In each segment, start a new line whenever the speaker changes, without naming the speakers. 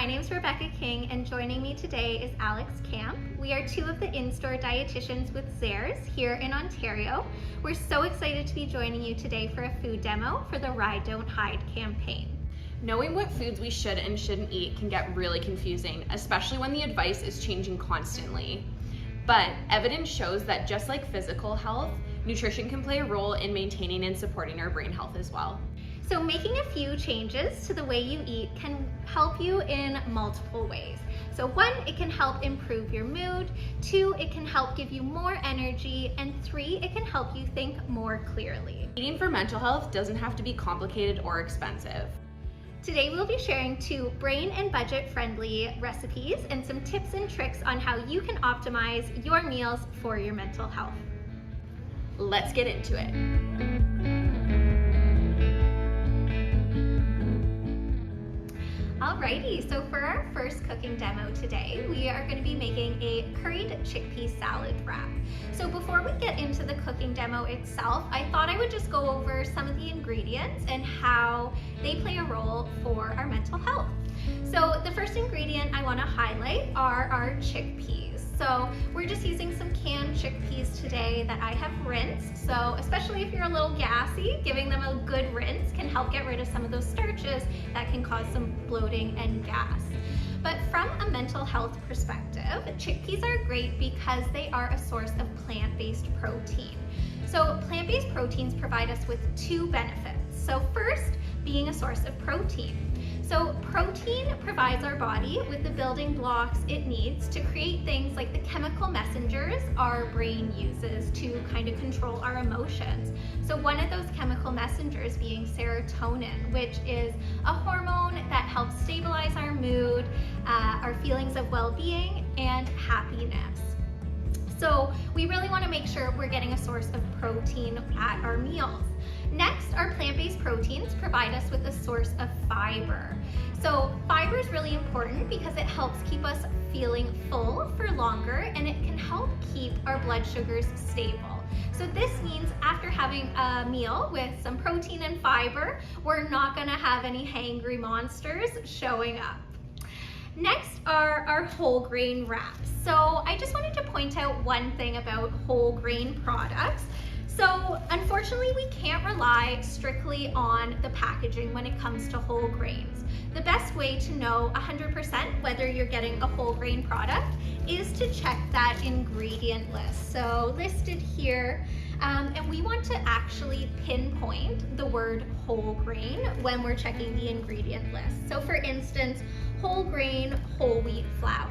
My name's Rebecca King, and joining me today is Alex Camp. We are two of the in-store dietitians with Zares here in Ontario. We're so excited to be joining you today for a food demo for the Ride Don't Hide campaign.
Knowing what foods we should and shouldn't eat can get really confusing, especially when the advice is changing constantly. But evidence shows that just like physical health, nutrition can play a role in maintaining and supporting our brain health as well.
So making a few changes to the way you eat can help you in multiple ways. So 1, it can help improve your mood. 2, it can help give you more energy. And 3, it can help you think more clearly.
Eating for mental health doesn't have to be complicated or expensive.
Today we'll be sharing 2 brain and budget friendly recipes and some tips and tricks on how you can optimize your meals for your mental health.
Let's get into it.
Alrighty, so for our first cooking demo today, we are going to be making a curried chickpea salad wrap. So before we get into the cooking demo itself, I thought I would just go over some of the ingredients and how they play a role for our mental health. So the first ingredient I want to highlight are our chickpeas. So we're just using some canned chickpeas today that I have rinsed. So especially if you're a little gassy, giving them a good rinse can help get rid of some of those starches that can cause some bloating and gas. But from a mental health perspective, chickpeas are great because they are a source of plant-based protein. So plant-based proteins provide us with 2 benefits. So first, being a source of protein. So protein provides our body with the building blocks it needs to create things like the chemical messengers our brain uses to kind of control our emotions. So one of those chemical messengers being serotonin, which is a hormone that helps stabilize our mood, our feelings of well-being, and happiness. So we really want to make sure we're getting a source of protein at our meals. Next, our plant-based proteins provide us with a source of fiber. So fiber is really important because it helps keep us feeling full for longer, and it can help keep our blood sugars stable. So this means after having a meal with some protein and fiber, we're not going to have any hangry monsters showing up. Next are our whole grain wraps. So I just wanted to point out one thing about whole grain products. So unfortunately, we can't rely strictly on the packaging when it comes to whole grains. The best way to know 100% whether you're getting a whole grain product is to check that ingredient list. So listed here, and we want to actually pinpoint the word whole grain when we're checking the ingredient list. So for instance, whole grain, whole wheat flour.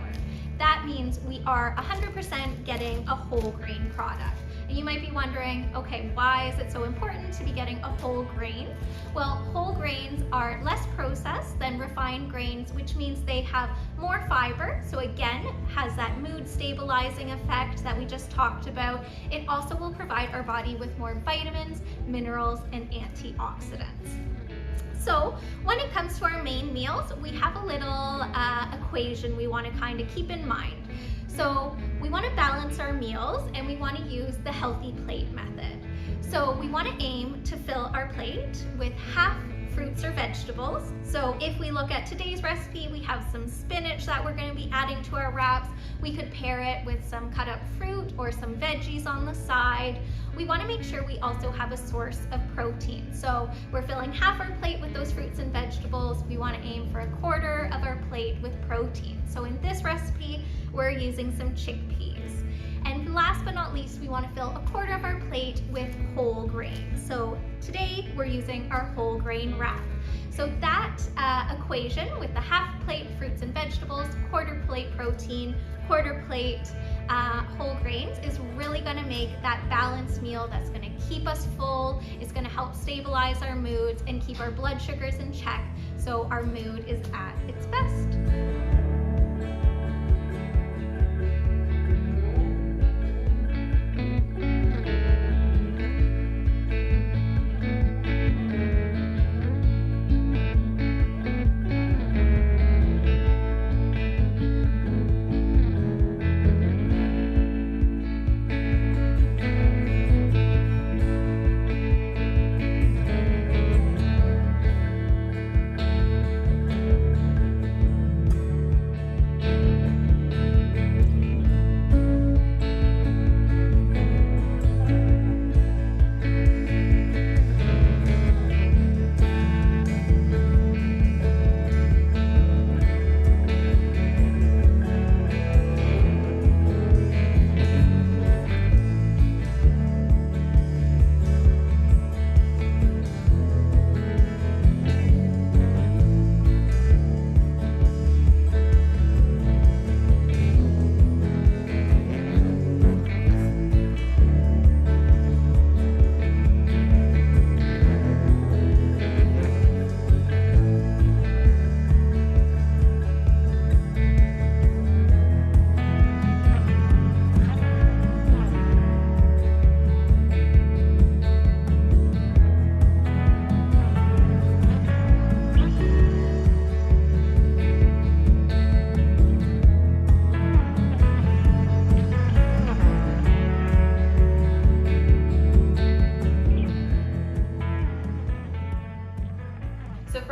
That means we are 100% getting a whole grain product. And you might be wondering, okay, why is it so important to be getting a whole grain? Well, whole grains are less processed than refined grains, which means they have more fiber. So again, has that mood stabilizing effect that we just talked about. It also will provide our body with more vitamins, minerals, and antioxidants. So when it comes to our main meals, we have a little equation we want to kind of keep in mind. So we want to balance our meals, and we want to use the healthy plate method. So we want to aim to fill our plate with half fruits or vegetables. So if we look at today's recipe, we have some spinach that we're going to be adding to our wraps. We could pair it with some cut up fruit or some veggies on the side. We want to make sure we also have a source of protein. So we're filling half our plate with those fruits and vegetables. We want to aim for a quarter of our plate with protein. So in this recipe, we're using some chickpeas. And last but not least, we want to fill a quarter of our plate with whole grains. So today we're using our whole grain wrap. So that equation with the half plate fruits and vegetables, quarter plate protein, quarter plate whole grains is really going to make that balanced meal that's going to keep us full. It's going to help stabilize our moods and keep our blood sugars in check so our mood is at its best.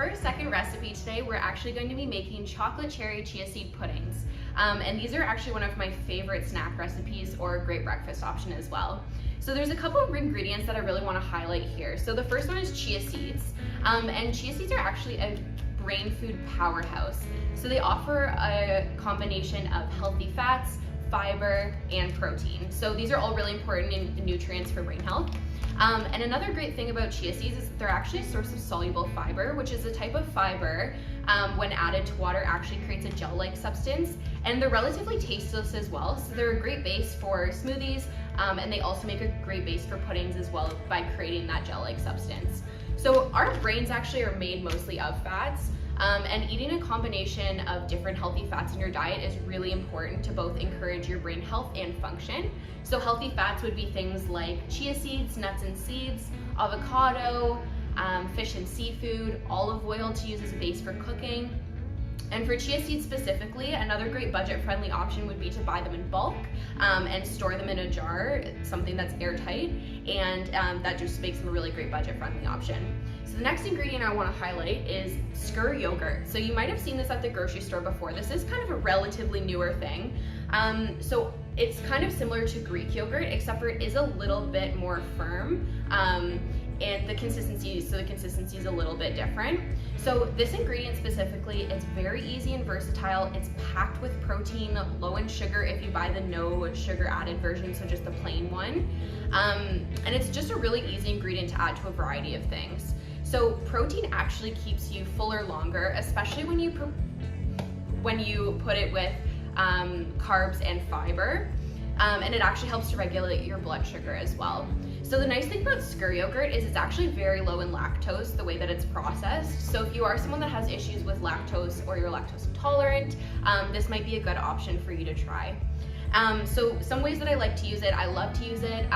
our second recipe today, we're actually going to be making chocolate cherry chia seed puddings. And these are actually one of my favorite snack recipes or a great breakfast option as well. So there's a couple of ingredients that I really want to highlight here. So the first one is chia seeds. And chia seeds are actually a brain food powerhouse. So they offer a combination of healthy fats, fiber, and protein. So these are all really important nutrients for brain health. And another great thing about chia seeds is that they're actually a source of soluble fiber, which is a type of fiber when added to water actually creates a gel-like substance. And they're relatively tasteless as well, so they're a great base for smoothies, and they also make a great base for puddings as well by creating that gel-like substance. So our brains actually are made mostly of fats, and eating a combination of different healthy fats in your diet is really important to both encourage your brain health and function. So healthy fats would be things like chia seeds, nuts and seeds, avocado, fish and seafood, olive oil to use as a base for cooking. And for chia seeds specifically, another great budget-friendly option would be to buy them in bulk and store them in a jar, something that's airtight, and that just makes them a really great budget-friendly option. So the next ingredient I want to highlight is skyr yogurt. So you might have seen this at the grocery store before. This is kind of a relatively newer thing. So it's kind of similar to Greek yogurt, except for it is a little bit more firm. And the consistency is a little bit different. So this ingredient specifically is very easy and versatile. It's packed with protein, low in sugar if you buy the no sugar added version, so just the plain one. And it's just a really easy ingredient to add to a variety of things. So protein actually keeps you fuller longer, especially when you put it with carbs and fiber. And it actually helps to regulate your blood sugar as well. So the nice thing about skyr yogurt is it's actually very low in lactose, the way that it's processed. So if you are someone that has issues with lactose or you're lactose intolerant, this might be a good option for you to try. So some ways that I like to use it, I love to use it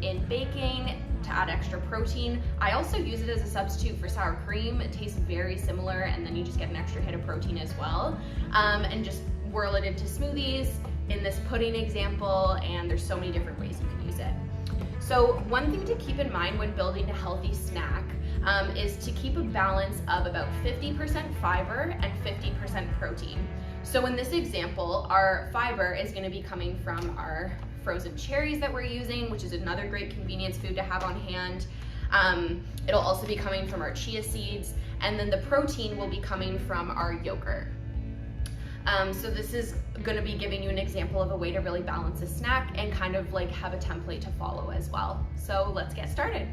in baking to add extra protein. I also use it as a substitute for sour cream. It tastes very similar, and then you just get an extra hit of protein as well. And just whirl it into smoothies, in this pudding example, and there's so many different ways you can use it. So one thing to keep in mind when building a healthy snack is to keep a balance of about 50% fiber and 50% protein. So in this example, our fiber is going to be coming from our frozen cherries that we're using, which is another great convenience food to have on hand. It'll also be coming from our chia seeds, and then the protein will be coming from our yogurt. So this is going to be giving you an example of a way to really balance a snack and kind of like have a template to follow as well. So let's get started.